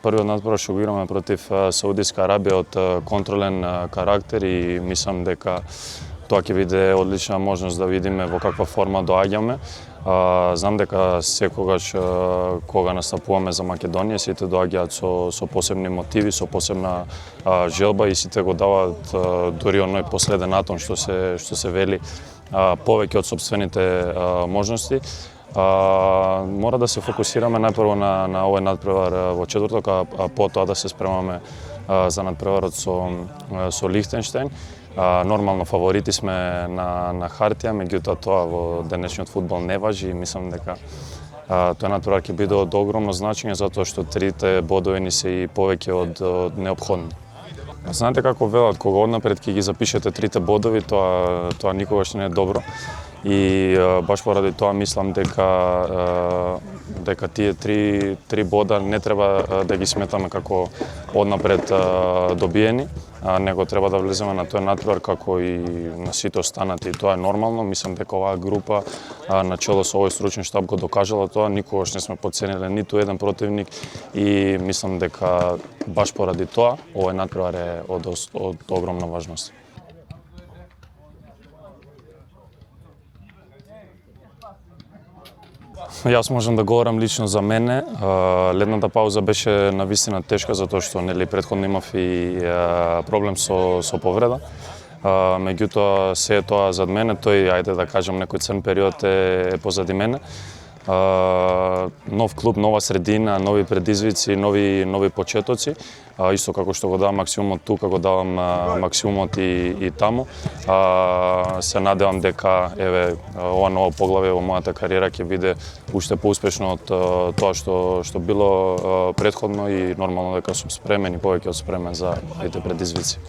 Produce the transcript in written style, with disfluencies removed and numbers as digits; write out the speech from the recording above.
Првиот надпревар што го играме против Саудиска Арабија од контролен карактер и мислам дека тоа ќе биде одлична можност да видиме во каква форма доаѓаме. Знам дека секогаш кога настапуваме за Македонија, сите доаѓаат со посебни мотиви, со посебна желба и сите го даваат дури оној последен атом што се вели повеќе од сопствените можности. Мора да се фокусираме најпрво на овој надпревар во четврток, а потоа да се спремаме за надпреварот со Лихтенштеин. Нормално фаворити сме на хартија, меѓутоа тоа во денешниот фудбал не важи и мислам дека тој надпревар ќе биде од огромно значење затоа што трите бодови ни се и повеќе од неопходни. Знаете како велат, кога однапред ќе ги запишете трите бодови, тоа никогаш не е добро. И баш поради тоа мислам дека тие три бода не треба да ги сметаме како однапред добиени, него треба да влеземе на тој надпревар како и на сите останати. Тоа е нормално. Мислам дека оваа група на чело со овој стручен штаб го докажала тоа. Никогаш не сме потцениле ниту еден противник и мислам дека баш поради тоа овој надпревар е од огромна важност. Јас можам да говорам лично за мене. Летната пауза беше навистина тешка затоа што претходно имав и проблем со повреда. Меѓутоа се е тоа зад мене, тој ајде да кажам некој црн период е позади мене. Нов клуб, нова средина, нови предизвици, нови почетоци. Исто како што го давам максимумот тука, го давам максимумот и таму. Се надевам дека ова ново поглавје во мојата кариера ќе биде уште поуспешно од тоа што било претходно и нормално дека сум спремен и повеќе од спремен за овие предизвици.